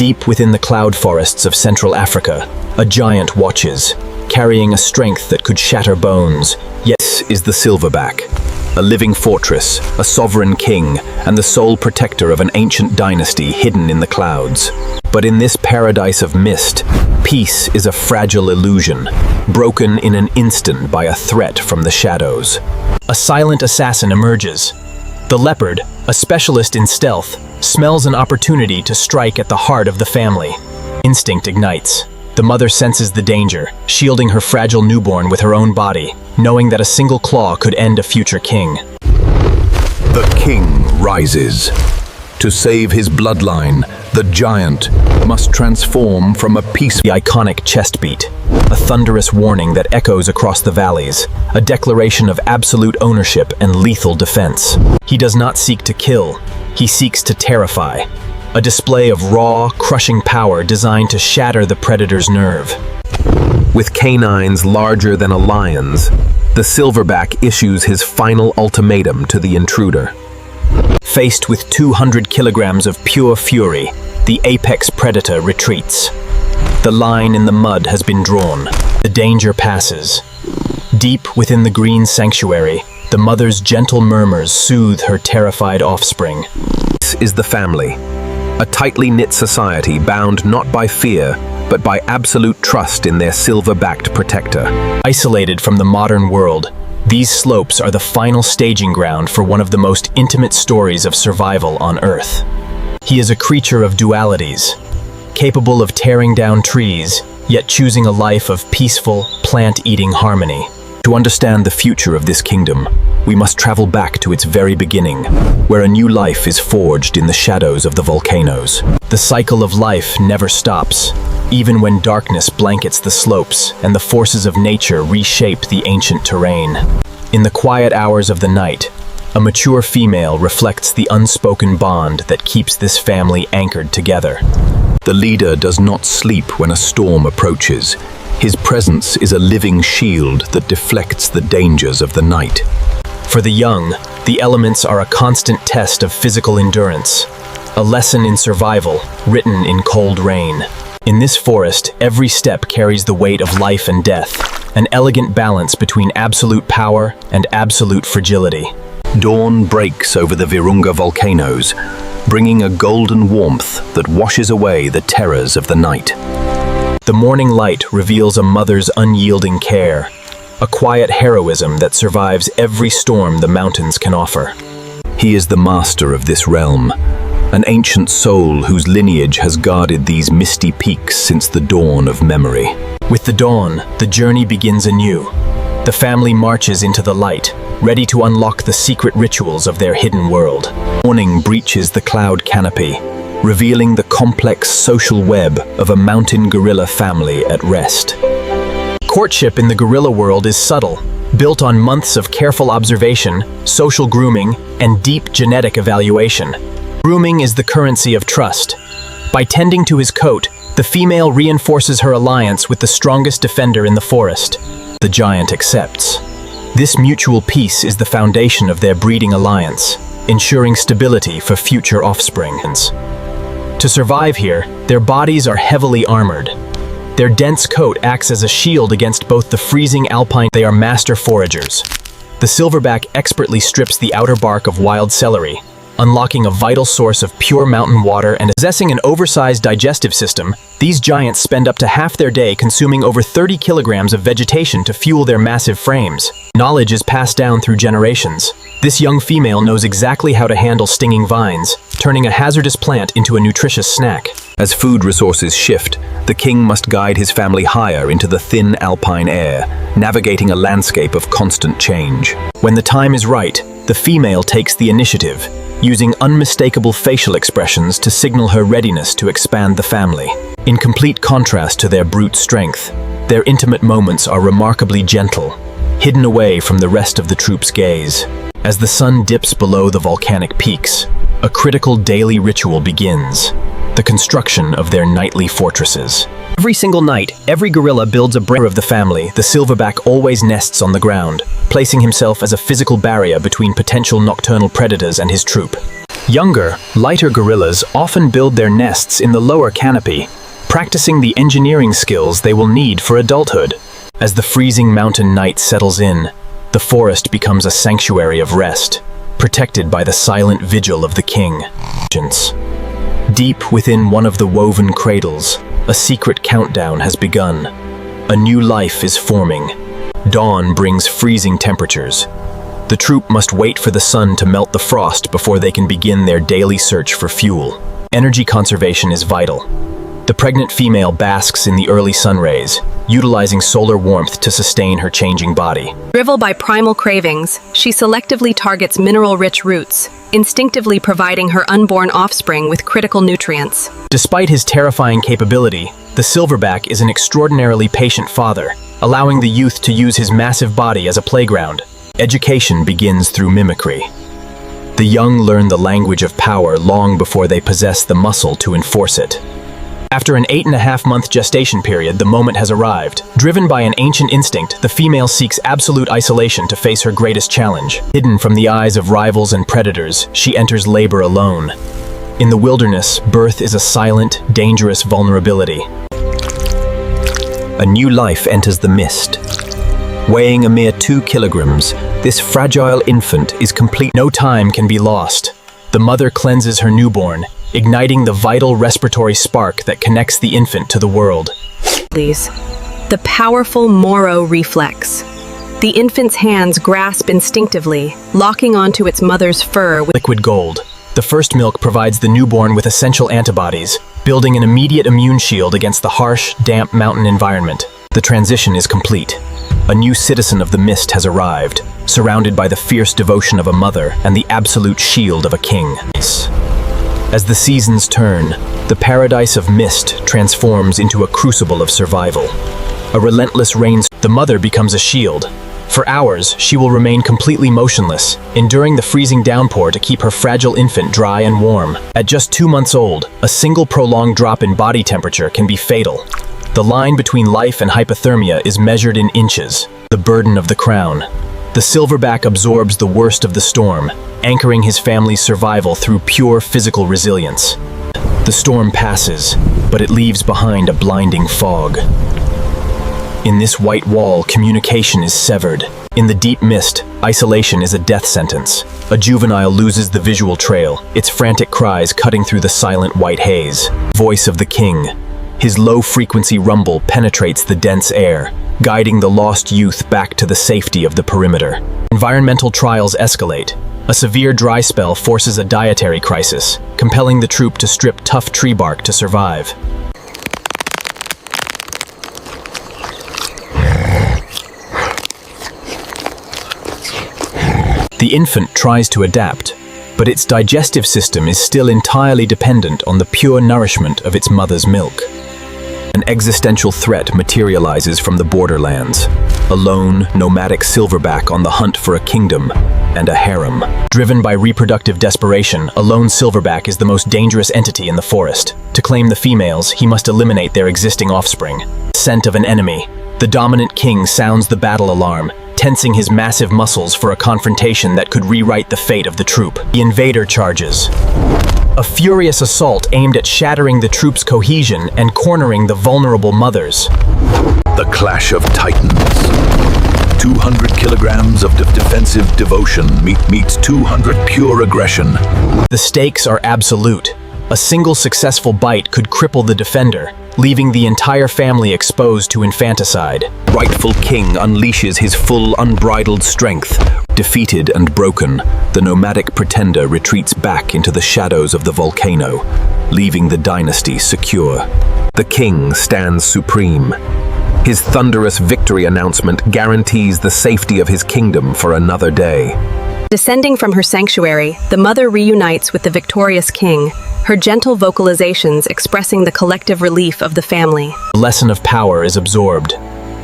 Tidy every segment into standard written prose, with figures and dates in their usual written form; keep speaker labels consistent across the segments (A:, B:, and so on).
A: Deep within the cloud forests of Central Africa, a giant watches, carrying a strength that could shatter bones. Yes, is the silverback, a living fortress, a sovereign king, and the sole protector of an ancient dynasty hidden in the clouds. But in this paradise of mist, peace is a fragile illusion, broken in an instant by a threat from the shadows. A silent assassin emerges. The leopard, a specialist in stealth, smells an opportunity to strike at the heart of the family. Instinct ignites. The mother senses the danger, shielding her fragile newborn with her own body, knowing that a single claw could end a future king.
B: The king rises. To save his bloodline, the giant must transform from a peaceful...
A: The iconic chest beat, a thunderous warning that echoes across the valleys, a declaration of absolute ownership and lethal defense. He does not seek to kill, he seeks to terrify. A display of raw, crushing power designed to shatter the predator's nerve.
B: With canines larger than a lion's, the silverback issues his final ultimatum to the intruder.
A: Faced with 200 kilograms of pure fury, the apex predator retreats. The line in the mud has been drawn. The danger passes. Deep within the green sanctuary, the mother's gentle murmurs soothe her terrified offspring.
B: This is the family, a tightly knit society bound not by fear, but by absolute trust in their silver-backed protector.
A: Isolated from the modern world, these slopes are the final staging ground for one of the most intimate stories of survival on Earth. He is a creature of dualities, capable of tearing down trees, yet choosing a life of peaceful, plant-eating harmony. To understand the future of this kingdom, we must travel back to its very beginning, where a new life is forged in the shadows of the volcanoes. The cycle of life never stops, even when darkness blankets the slopes and the forces of nature reshape the ancient terrain. In the quiet hours of the night, a mature female reflects the unspoken bond that keeps this family anchored together.
B: The leader does not sleep when a storm approaches. His presence is a living shield that deflects the dangers of the night.
A: For the young, the elements are a constant test of physical endurance, a lesson in survival written in cold rain. In this forest, every step carries the weight of life and death, an elegant balance between absolute power and absolute fragility.
B: Dawn breaks over the Virunga volcanoes, bringing a golden warmth that washes away the terrors of the night.
A: The morning light reveals a mother's unyielding care, a quiet heroism that survives every storm the mountains can offer.
B: He is the master of this realm, an ancient soul whose lineage has guarded these misty peaks since the dawn of memory.
A: With the dawn, the journey begins anew. The family marches into the light, ready to unlock the secret rituals of their hidden world. Morning breaches the cloud canopy, revealing the complex social web of a mountain gorilla family at rest. Courtship in the gorilla world is subtle, built on months of careful observation, social grooming, and deep genetic evaluation. Grooming is the currency of trust. By tending to his coat, the female reinforces her alliance with the strongest defender in the forest. The giant accepts. This mutual peace is the foundation of their breeding alliance, ensuring stability for future offspring. To survive here, their bodies are heavily armored. Their dense coat acts as a shield against both the freezing alpine. They are master foragers. The silverback expertly strips the outer bark of wild celery, unlocking a vital source of pure mountain water. And possessing an oversized digestive system, these giants spend up to half their day consuming over 30 kilograms of vegetation to fuel their massive frames. Knowledge is passed down through generations. This young female knows exactly how to handle stinging vines, turning a hazardous plant into a nutritious snack.
B: As food resources shift, the king must guide his family higher into the thin alpine air, navigating a landscape of constant change.
A: When the time is right, the female takes the initiative, using unmistakable facial expressions to signal her readiness to expand the family. In complete contrast to their brute strength, their intimate moments are remarkably gentle, hidden away from the rest of the troop's gaze. As the sun dips below the volcanic peaks, a critical daily ritual begins. the construction of their nightly fortresses. Every single night, every gorilla builds a branch of the family. The silverback always nests on the ground, placing himself as a physical barrier between potential nocturnal predators and his troop. Younger, lighter gorillas often build their nests in the lower canopy, practicing the engineering skills they will need for adulthood. As the freezing mountain night settles in, the forest becomes a sanctuary of rest, protected by the silent vigil of the king. Deep within one of the woven cradles, a secret countdown has begun. A new life is forming. Dawn brings freezing temperatures. The troop must wait for the sun to melt the frost before they can begin their daily search for fuel. Energy conservation is vital. The pregnant female basks in the early sun rays, utilizing solar warmth to sustain her changing body.
C: Driven by primal cravings, she selectively targets mineral-rich roots, instinctively providing her unborn offspring with critical nutrients.
A: Despite his terrifying capability, the silverback is an extraordinarily patient father, allowing the youth to use his massive body as a playground. Education begins through mimicry. The young learn the language of power long before they possess the muscle to enforce it. After an 8.5-month gestation period, the moment has arrived. Driven by an ancient instinct, the female seeks absolute isolation to face her greatest challenge. Hidden from the eyes of rivals and predators, she enters labor alone. In the wilderness, birth is a silent, dangerous vulnerability. A new life enters the mist. Weighing a mere 2 kilograms, this fragile infant is complete. No time can be lost. The mother cleanses her newborn, igniting the vital respiratory spark that connects the infant to the world.
C: The powerful Moro reflex. The infant's hands grasp instinctively, locking onto its mother's fur with
A: liquid gold. The first milk provides the newborn with essential antibodies, building an immediate immune shield against the harsh, damp mountain environment. The transition is complete. A new citizen of the mist has arrived, surrounded by the fierce devotion of a mother and the absolute shield of a king. As the seasons turn, the paradise of mist transforms into a crucible of survival. A relentless rain. The mother becomes a shield. For hours, she will remain completely motionless, enduring the freezing downpour to keep her fragile infant dry and warm. At just 2 months old, a single prolonged drop in body temperature can be fatal. The line between life and hypothermia is measured in inches. The burden of the crown. The silverback absorbs the worst of the storm, anchoring his family's survival through pure physical resilience. The storm passes, but it leaves behind a blinding fog. In this white wall, communication is severed. In the deep mist, isolation is a death sentence. A juvenile loses the visual trail, its frantic cries cutting through the silent white haze. Voice of the king. His low-frequency rumble penetrates the dense air, guiding the lost youth back to the safety of the perimeter. Environmental trials escalate. A severe dry spell forces a dietary crisis, compelling the troop to strip tough tree bark to survive. The infant tries to adapt, but its digestive system is still entirely dependent on the pure nourishment of its mother's milk. An existential threat materializes from the borderlands. A lone, nomadic silverback on the hunt for a kingdom and a harem. Driven by reproductive desperation, a lone silverback is the most dangerous entity in the forest. To claim the females, he must eliminate their existing offspring. Scent of an enemy. The dominant king sounds the battle alarm, tensing his massive muscles for a confrontation that could rewrite the fate of the troop. The invader charges. A furious assault aimed at shattering the troop's cohesion and cornering the vulnerable mothers.
B: The clash of titans. 200 kilograms of defensive devotion meets 200 pure aggression.
A: The stakes are absolute. A single successful bite could cripple the defender, leaving the entire family exposed to infanticide.
B: Rightful king unleashes his full unbridled strength. Defeated and broken, the nomadic pretender retreats back into the shadows of the volcano, leaving the dynasty secure. The king stands supreme. His thunderous victory announcement guarantees the safety of his kingdom for another day.
C: Descending from her sanctuary, the mother reunites with the victorious king, her gentle vocalizations expressing the collective relief of the family.
A: The lesson of power is absorbed.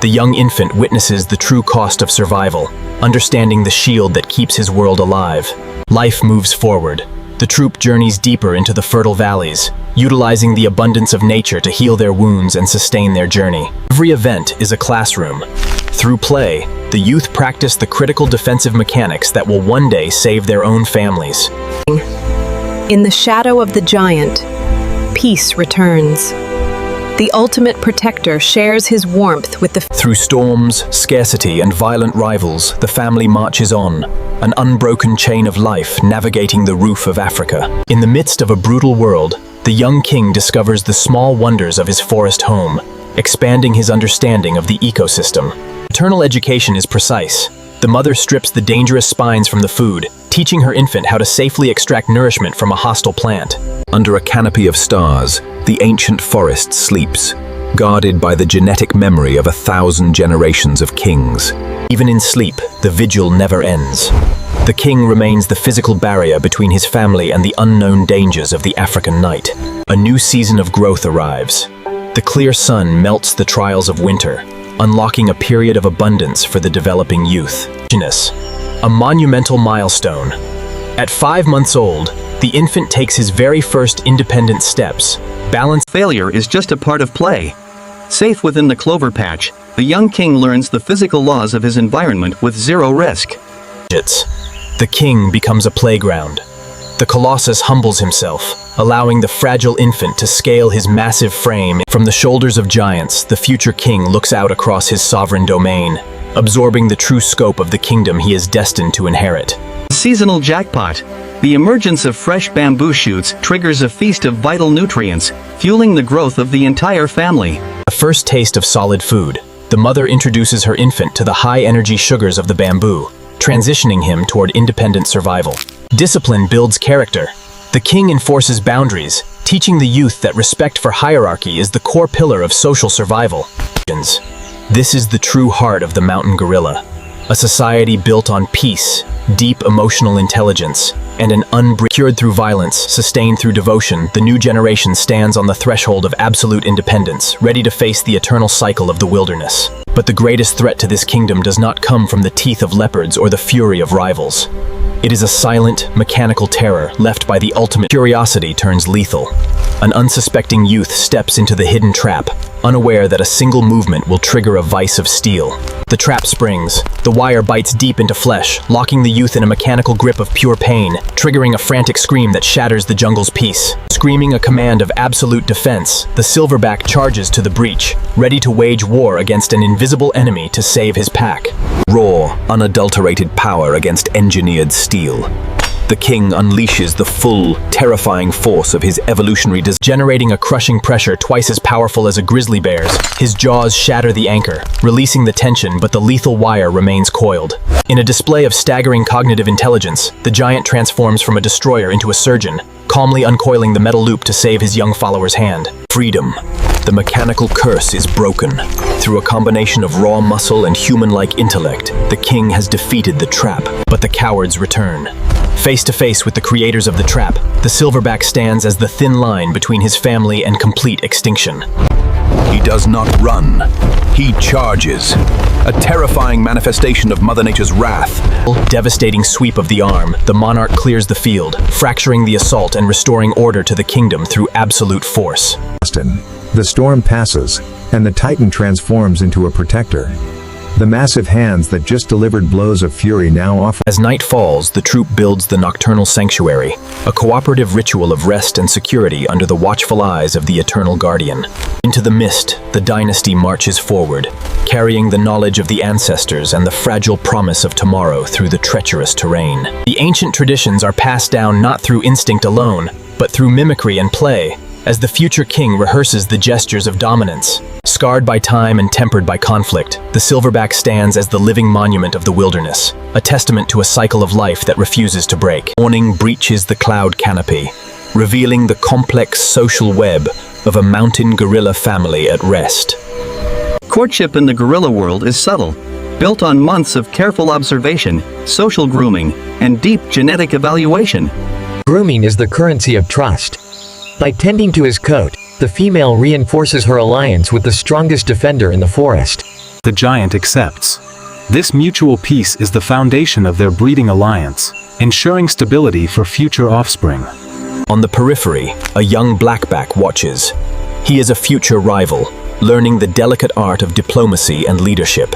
A: The young infant witnesses the true cost of survival, understanding the shield that keeps his world alive. Life moves forward. The troop journeys deeper into the fertile valleys, utilizing the abundance of nature to heal their wounds and sustain their journey. Every event is a classroom. Through play, the youth practice the critical defensive mechanics that will one day save their own families.
C: In the shadow of the giant, peace returns. The ultimate protector shares his warmth with the...
A: Through storms, scarcity, and violent rivals, the family marches on, an unbroken chain of life navigating the roof of Africa. In the midst of a brutal world, the young king discovers the small wonders of his forest home, expanding his understanding of the ecosystem. Maternal education is precise. The mother strips the dangerous spines from the food, teaching her infant how to safely extract nourishment from a hostile plant.
B: Under a canopy of stars, the ancient forest sleeps, guarded by the genetic memory of 1,000 generations of kings.
A: Even in sleep, the vigil never ends. The king remains the physical barrier between his family and the unknown dangers of the African night. A new season of growth arrives. The clear sun melts the trials of winter, unlocking a period of abundance for the developing youth. A monumental milestone. At 5 months old, the infant takes his very first independent steps.
D: Failure is just a part of play. Safe within the clover patch, the young king learns the physical laws of his environment with zero risk.
A: The king becomes a playground. The colossus humbles himself, allowing the fragile infant to scale his massive frame. From the shoulders of giants, the future king looks out across his sovereign domain, absorbing the true scope of the kingdom he is destined to inherit.
D: Seasonal jackpot. The emergence of fresh bamboo shoots triggers a feast of vital nutrients, fueling the growth of the entire family.
A: The first taste of solid food, the mother introduces her infant to the high-energy sugars of the bamboo, transitioning him toward independent survival. Discipline builds character. The king enforces boundaries, teaching the youth that respect for hierarchy is the core pillar of social survival. This is the true heart of the mountain gorilla, a society built on peace, deep emotional intelligence, and an cured through violence, sustained through devotion. The new generation stands on the threshold of absolute independence, ready to face the eternal cycle of the wilderness. But the greatest threat to this kingdom does not come from the teeth of leopards or the fury of rivals. It is a silent, mechanical terror left by the ultimate. Curiosity turns lethal. An unsuspecting youth steps into the hidden trap, unaware that a single movement will trigger a vice of steel. The trap springs. The wire bites deep into flesh, locking the youth in a mechanical grip of pure pain, triggering a frantic scream that shatters the jungle's peace. Screaming a command of absolute defense, the silverback charges to the breach, ready to wage war against an invisible enemy to save his pack.
B: Raw, unadulterated power against engineered steel. The king unleashes the full, terrifying force of his evolutionary design.
A: Generating a crushing pressure twice as powerful as a grizzly bear's, his jaws shatter the anchor, releasing the tension, but the lethal wire remains coiled. In a display of staggering cognitive intelligence, the giant transforms from a destroyer into a surgeon, calmly uncoiling the metal loop to save his young follower's hand.
B: Freedom. The mechanical curse is broken. Through a combination of raw muscle and human-like intellect, the king has defeated the trap.
A: But the cowards return. Face to face with the creators of the trap, the silverback stands as the thin line between his family and complete extinction.
B: He does not run. He charges. A terrifying manifestation of Mother Nature's wrath.
A: Devastating sweep of the arm, the monarch clears the field, fracturing the assault and restoring order to the kingdom through absolute force.
E: The storm passes, and the Titan transforms into a protector. The massive hands that just delivered blows of fury now offer.
A: As night falls, the troop builds the nocturnal sanctuary, a cooperative ritual of rest and security under the watchful eyes of the eternal guardian. Into the mist, the dynasty marches forward, carrying the knowledge of the ancestors and the fragile promise of tomorrow through the treacherous terrain. The ancient traditions are passed down not through instinct alone, but through mimicry and play, as the future king rehearses the gestures of dominance. Scarred by time and tempered by conflict, the silverback stands as the living monument of the wilderness, a testament to a cycle of life that refuses to break. Morning breaches the cloud canopy, revealing the complex social web of a mountain gorilla family at rest.
D: Courtship in the gorilla world is subtle, built on months of careful observation, social grooming, and deep genetic evaluation.
F: Grooming is the currency of trust. By tending to his coat, the female reinforces her alliance with the strongest defender in the forest.
G: The giant accepts. This mutual peace is the foundation of their breeding alliance, ensuring stability for future offspring.
A: On the periphery, a young blackback watches. He is a future rival, learning the delicate art of diplomacy and leadership.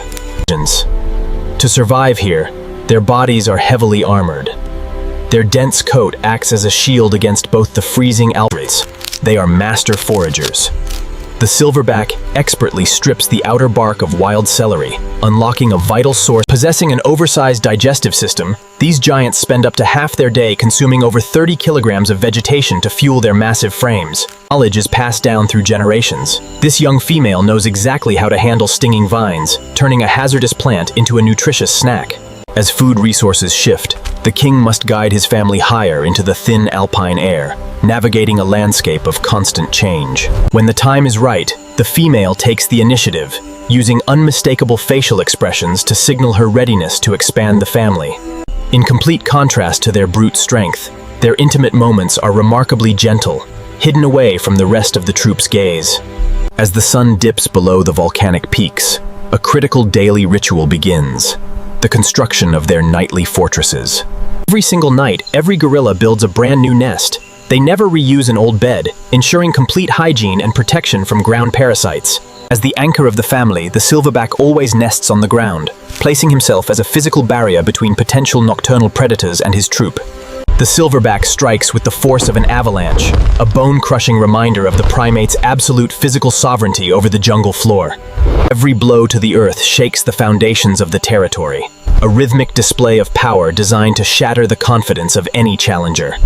A: To survive here, their bodies are heavily armored. Their dense coat acts as a shield against both the freezing alpines. They are master foragers. The silverback expertly strips the outer bark of wild celery, unlocking a vital source. Possessing an oversized digestive system, these giants spend up to half their day consuming over 30 kilograms of vegetation to fuel their massive frames. Knowledge is passed down through generations. This young female knows exactly how to handle stinging vines, turning a hazardous plant into a nutritious snack. As food resources shift, the king must guide his family higher into the thin alpine air, navigating a landscape of constant change. When the time is right, the female takes the initiative, using unmistakable facial expressions to signal her readiness to expand the family. In complete contrast to their brute strength, their intimate moments are remarkably gentle, hidden away from the rest of the troop's gaze. As the sun dips below the volcanic peaks, a critical daily ritual begins: the construction of their nightly fortresses. Every single night, every gorilla builds a brand new nest. They never reuse an old bed, ensuring complete hygiene and protection from ground parasites. As the anchor of the family, the silverback always nests on the ground, placing himself as a physical barrier between potential nocturnal predators and his troop. The silverback strikes with the force of an avalanche, a bone-crushing reminder of the primate's absolute physical sovereignty over the jungle floor. Every blow to the earth shakes the foundations of the territory, a rhythmic display of power designed to shatter the confidence of any challenger.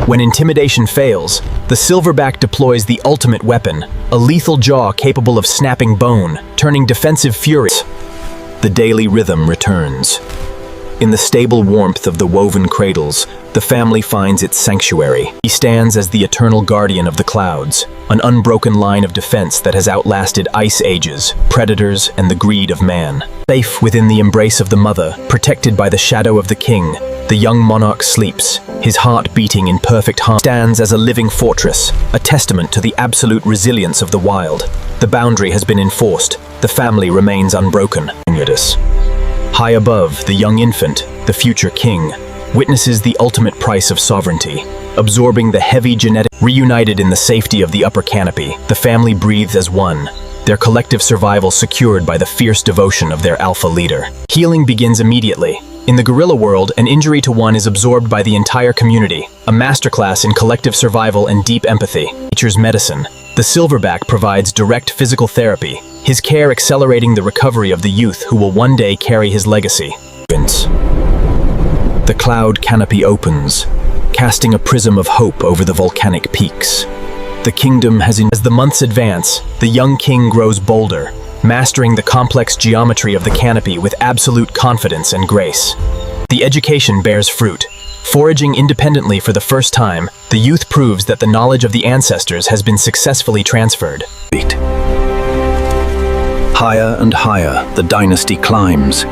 A: When intimidation fails, the silverback deploys the ultimate weapon, a lethal jaw capable of snapping bone, turning defensive furies. The daily rhythm returns. In the stable warmth of the woven cradles, the family finds its sanctuary. He stands as the eternal guardian of the clouds, an unbroken line of defense that has outlasted ice ages, predators, and the greed of man. Safe within the embrace of the mother, protected by the shadow of the king, the young monarch sleeps, his heart beating in perfect harmony. Stands as a living fortress, a testament to the absolute resilience of the wild. The boundary has been enforced, the family remains unbroken. High above, the young infant, the future king, witnesses the ultimate price of sovereignty. Absorbing the heavy genetic. Reunited in the safety of the upper canopy, the family breathes as one, their collective survival secured by the fierce devotion of their alpha leader. Healing begins immediately. In the gorilla world, an injury to one is absorbed by the entire community, a masterclass in collective survival and deep empathy. Nature's medicine. The silverback provides direct physical therapy, his care accelerating the recovery of the youth who will one day carry his legacy. The cloud canopy opens, casting a prism of hope over the volcanic peaks. The kingdom has as the months advance, the young king grows bolder, mastering the complex geometry of the canopy with absolute confidence and grace. The education bears fruit. Foraging independently for the first time, the youth proves that the knowledge of the ancestors has been successfully transferred.
B: Higher and higher, the dynasty climbs.